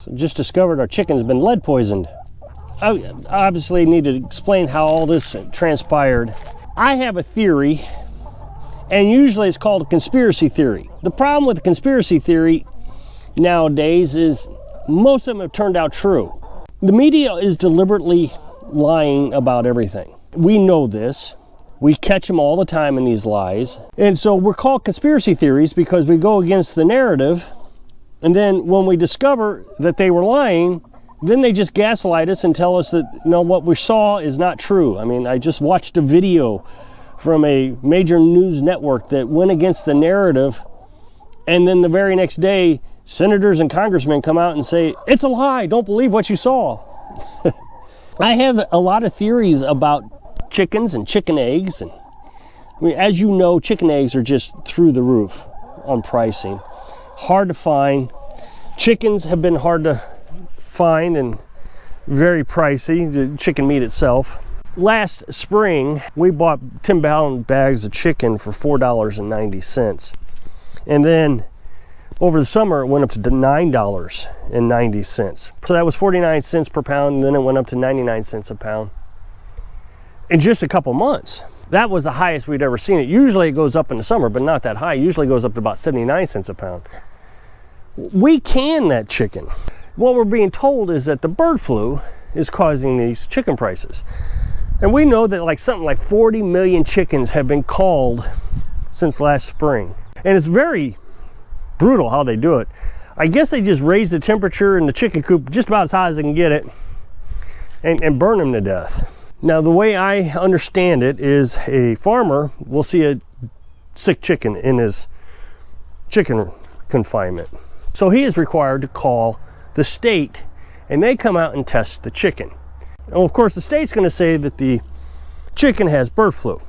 So just discovered our chicken's been lead poisoned. I obviously need to explain how all this transpired. I have a theory, and usually it's called a conspiracy theory. The problem with the conspiracy theory nowadays is most of them have turned out true. The media is deliberately lying about everything. We know this. We catch them all the time in these lies. And so we're called conspiracy theories because we go against the narrative. And then when we discover that they were lying, then they just gaslight us and tell us that, no, what we saw is not true. I mean, I just watched a video from a major news network that went against the narrative. And then the very next day, senators and congressmen come out and say, it's a lie, don't believe what you saw. I have a lot of theories about chickens and chicken eggs. And I mean, as you know, chicken eggs are just through the roof on pricing. Hard to find. Chickens have been hard to find and very pricey, the chicken meat itself. Last spring, we bought 10-pound bags of chicken for $4.90. And then over the summer, it went up to $9.90. So that was 49 cents per pound, and then it went up to 99 cents a pound in just a couple months. That was the highest we'd ever seen it. Usually it goes up in the summer, but not that high. It usually goes up to about 79 cents a pound. We can that chicken. What we're being told is that the bird flu is causing these chicken prices. And we know that something like 40 million chickens have been culled since last spring. And it's very brutal how they do it. I guess they just raise the temperature in the chicken coop just about as high as they can get it and burn them to death. Now, the way I understand it is a farmer will see a sick chicken in his chicken confinement. So he is required to call the state, and they come out and test the chicken. And of course, the state's going to say that the chicken has bird flu.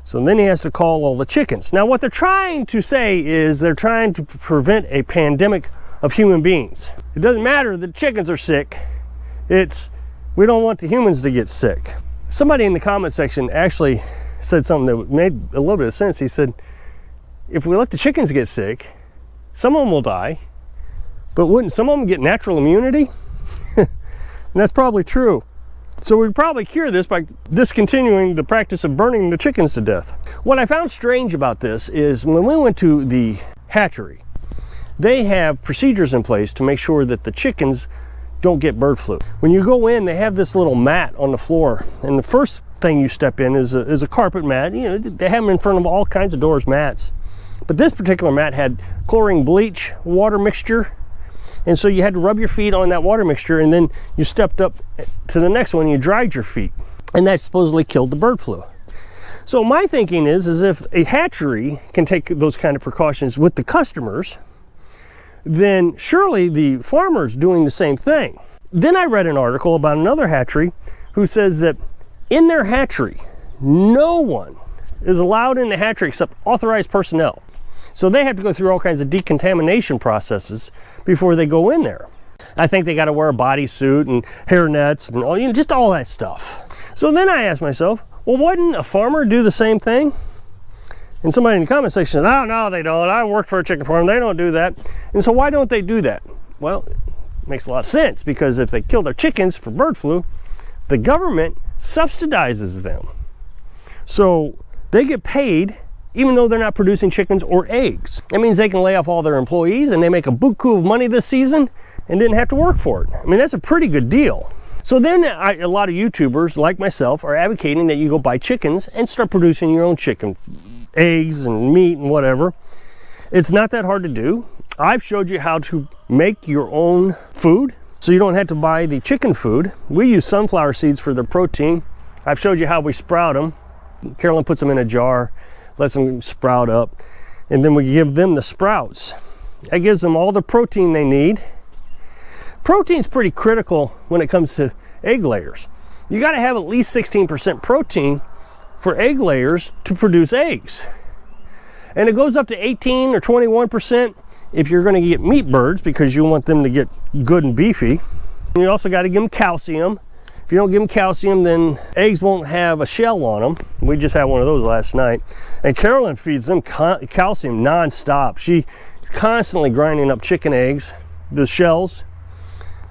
So then he has to call all the chickens. Now, what they're trying to say is they're trying to prevent a pandemic of human beings. It doesn't matter that chickens are sick. We don't want the humans to get sick. Somebody in the comment section actually said something that made a little bit of sense. He said, if we let the chickens get sick, some of them will die, but wouldn't some of them get natural immunity? And that's probably true. So we'd probably cure this by discontinuing the practice of burning the chickens to death. What I found strange about this is when we went to the hatchery, they have procedures in place to make sure that the chickens don't get bird flu. When you go in, they have this little mat on the floor, and the first thing you step in is a carpet mat. You know, they have them in front of all kinds of doors, mats. But this particular mat had chlorine bleach water mixture. And so you had to rub your feet on that water mixture, and then you stepped up to the next one and you dried your feet. And that supposedly killed the bird flu. So my thinking is if a hatchery can take those kind of precautions with the customers, then surely the farmer's doing the same thing. Then I read an article about another hatchery who says that in their hatchery, no one is allowed in the hatchery except authorized personnel. So they have to go through all kinds of decontamination processes before they go in there. I think they got to wear a bodysuit and hair nets and all, just all that stuff. So then I asked myself, well, wouldn't a farmer do the same thing? And somebody in the comment section said, oh, no, they don't. I work for a chicken farm. They don't do that. And so why don't they do that? Well, it makes a lot of sense, because if they kill their chickens for bird flu, the government subsidizes them. So they get paid even though they're not producing chickens or eggs. That means they can lay off all their employees and they make a buku of money this season and didn't have to work for it. I mean, that's a pretty good deal. So then a lot of YouTubers like myself are advocating that you go buy chickens and start producing your own chicken, eggs and meat and whatever. It's not that hard to do. I've showed you how to make your own food, so you don't have to buy the chicken food. We use sunflower seeds for their protein. I've showed you how we sprout them. Carolyn puts them in a jar, lets them sprout up, and then we give them the sprouts. That gives them all the protein they need. Protein's pretty critical when it comes to egg layers. You got to have at least 16% protein for egg layers to produce eggs. And it goes up to 18 or 21% if you're going to get meat birds, because you want them to get good and beefy. And you also got to give them calcium. If you don't give them calcium, then eggs won't have a shell on them. We just had one of those last night. And Carolyn feeds them calcium non-stop. She's constantly grinding up chicken eggs, the shells,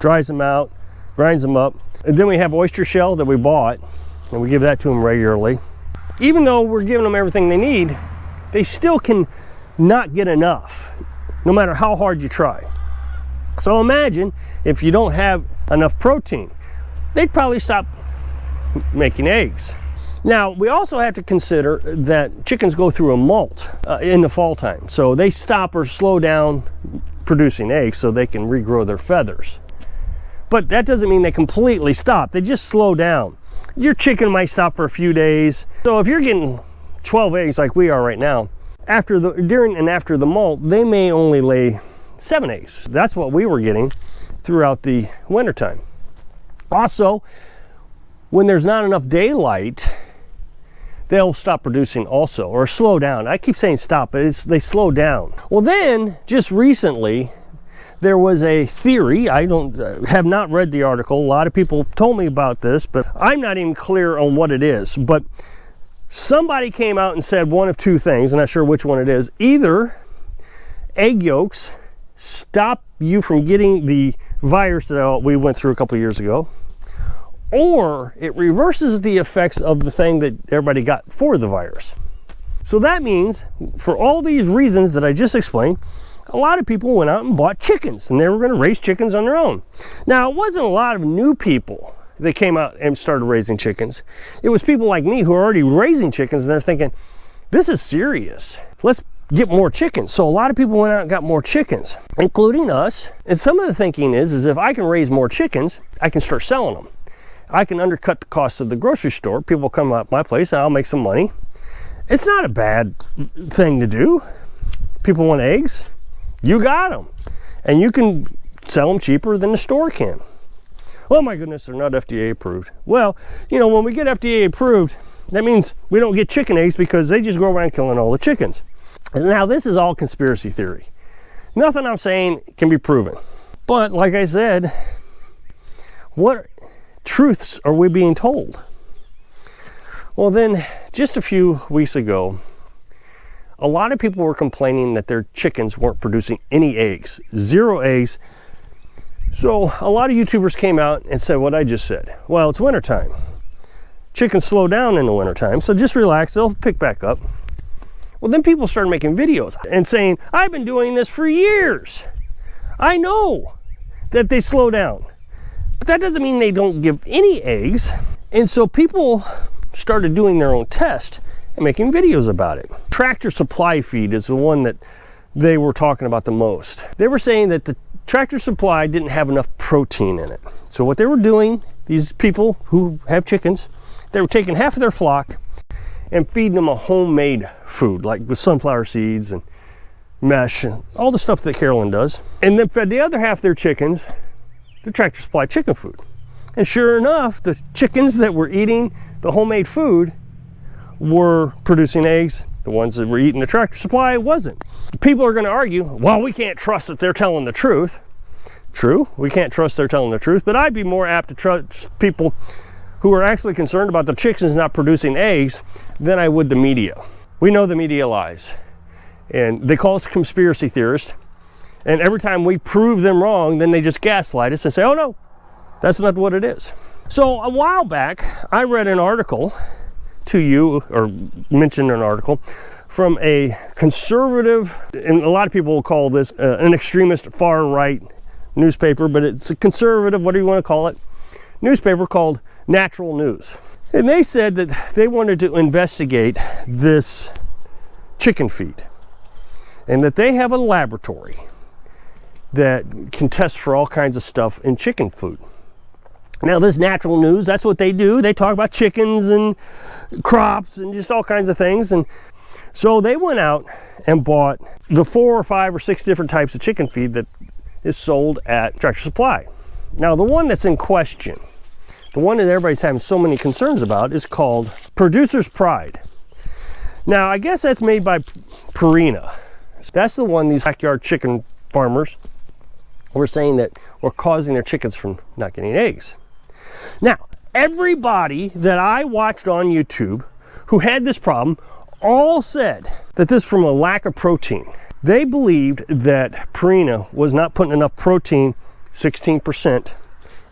dries them out, grinds them up. And then we have oyster shell that we bought, and we give that to them regularly. Even though we're giving them everything they need, they still can not get enough, no matter how hard you try. So imagine if you don't have enough protein, they'd probably stop making eggs. Now, we also have to consider that chickens go through a molt in the fall time. So they stop or slow down producing eggs so they can regrow their feathers. But that doesn't mean they completely stop. They just slow down. Your chicken might stop for a few days. So if you're getting 12 eggs like we are right now, during and after the molt, they may only lay 7 eggs. That's what we were getting throughout the wintertime. Also, when there's not enough daylight, they'll stop producing also, or slow down. I keep saying stop, but they slow down. Well then, just recently, there was a theory. I have not read the article. A lot of people told me about this, but I'm not even clear on what it is. But somebody came out and said one of two things. I'm not sure which one it is. Either egg yolks stop you from getting the virus that we went through a couple of years ago, or it reverses the effects of the thing that everybody got for the virus. So that means, for all these reasons that I just explained, a lot of people went out and bought chickens, and they were going to raise chickens on their own. Now, it wasn't a lot of new people that came out and started raising chickens. It was people like me who are already raising chickens, and they're thinking, this is serious. Let's get more chickens. So a lot of people went out and got more chickens, including us. And some of the thinking is if I can raise more chickens, I can start selling them. I can undercut the cost of the grocery store. People come up my place and I'll make some money. It's not a bad thing to do. People want eggs. You got them. And you can sell them cheaper than the store can. Oh my goodness, they're not FDA approved. Well, you know, when we get FDA approved, that means we don't get chicken eggs because they just go around killing all the chickens. Now, this is all conspiracy theory. Nothing I'm saying can be proven. But like I said, what truths are we being told? Well, then, just a few weeks ago, a lot of people were complaining that their chickens weren't producing any eggs, 0 eggs. So a lot of YouTubers came out and said what I just said. Well, it's wintertime. Chickens slow down in the wintertime, so just relax, they'll pick back up. Well, then people started making videos and saying, I've been doing this for years. I know that they slow down. But that doesn't mean they don't give any eggs. And so people started doing their own test and making videos about it. Tractor Supply feed is the one that they were talking about the most. They were saying that the Tractor Supply didn't have enough protein in it. So what they were doing, these people who have chickens, they were taking half of their flock and feeding them a homemade food, like with sunflower seeds and mesh and all the stuff that Carolyn does. And then fed the other half of their chickens the Tractor Supply chicken food. And sure enough, the chickens that were eating the homemade food were producing eggs. The ones that were eating the Tractor Supply wasn't. People are going to argue, well, we can't trust that they're telling the truth. True, we can't trust they're telling the truth, but I'd be more apt to trust people who are actually concerned about the chickens not producing eggs than I would the media. We know the media lies, and they call us conspiracy theorists, and every time we prove them wrong, then they just gaslight us and say, oh no, that's not what it is. So a while back, I read an article to you, or mentioned an article from a conservative, and a lot of people will call this an extremist far-right newspaper, but it's a conservative, what do you want to call it, newspaper called Natural News. And they said that they wanted to investigate this chicken feed, and that they have a laboratory that can test for all kinds of stuff in chicken food. Now, this Natural News, that's what they do. They talk about chickens and crops and just all kinds of things. And so they went out and bought the 4 or 5 or 6 different types of chicken feed that is sold at Tractor Supply. Now, the one that's in question, the one that everybody's having so many concerns about, is called Producer's Pride. Now, I guess that's made by Purina. That's the one these backyard chicken farmers were saying that were causing their chickens from not getting eggs. Now, everybody that I watched on YouTube who had this problem all said that this is from a lack of protein. They believed that Purina was not putting enough protein 16%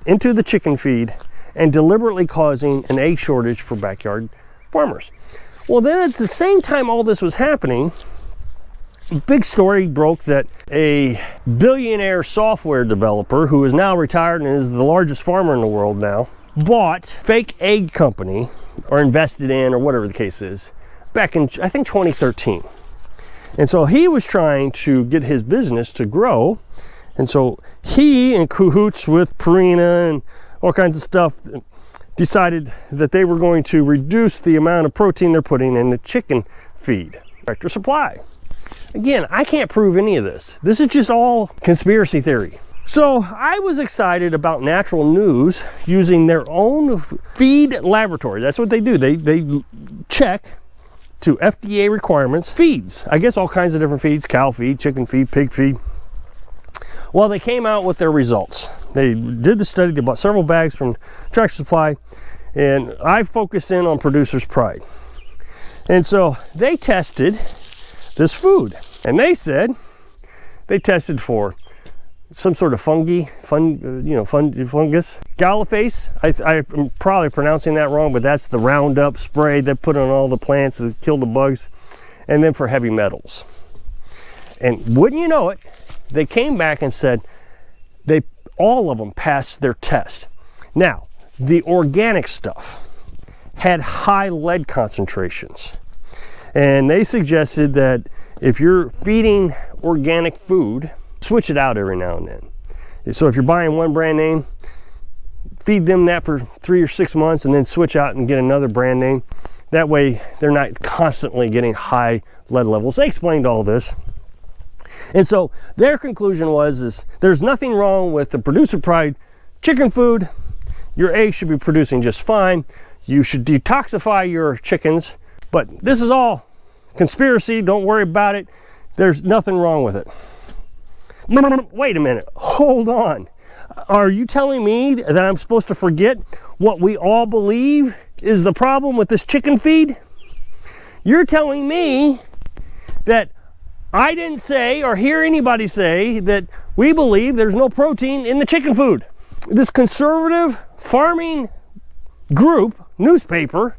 into the chicken feed and deliberately causing an egg shortage for backyard farmers. Well, then at the same time all this was happening, a big story broke that a billionaire software developer who is now retired and is the largest farmer in the world now, bought fake egg company, or invested in, or whatever the case is, back in, I think, 2013. And so he was trying to get his business to grow. And so he, in cahoots with Purina and all kinds of stuff, decided that they were going to reduce the amount of protein they're putting in the chicken feed. Tractor Supply. Again, I can't prove any of this. This is just all conspiracy theory. So I was excited about Natural News using their own feed laboratory. That's what they do. They check to FDA requirements feeds. I guess all kinds of different feeds: cow feed, chicken feed, pig feed. Well, they came out with their results. They did the study. They bought several bags from Tractor Supply, and I focused in on Producer's Pride. And so they tested this food, and they said they tested for some sort of fungus. Gallifase. I'm probably pronouncing that wrong, but that's the Roundup spray they put on all the plants to kill the bugs. And then for heavy metals. And wouldn't you know it, they came back and said all of them passed their test. Now, the organic stuff had high lead concentrations. And they suggested that if you're feeding organic food, switch it out every now and then. So if you're buying one brand name, feed them that for 3 or 6 months and then switch out and get another brand name. That way they're not constantly getting high lead levels. They explained all this. And so their conclusion was there's nothing wrong with the Producer Pride chicken food. Your eggs should be producing just fine. You should detoxify your chickens. But this is all conspiracy. Don't worry about it. There's nothing wrong with it. Wait a minute, hold on. Are you telling me that I'm supposed to forget what we all believe is the problem with this chicken feed? You're telling me that I didn't say or hear anybody say that we believe there's no protein in the chicken food. This conservative farming group, newspaper,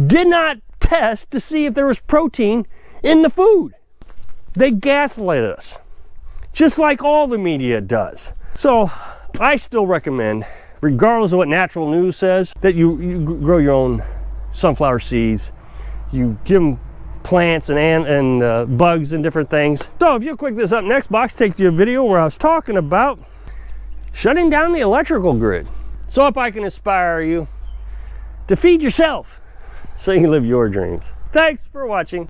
did not test to see if there was protein in the food. They gaslighted us, just like all the media does. So I still recommend, regardless of what Natural News says, that you grow your own sunflower seeds. You give them plants and bugs and different things. So if you click this up next box, takes you a video where I was talking about shutting down the electrical grid. So if I can inspire you to feed yourself so you can live your dreams. Thanks for watching.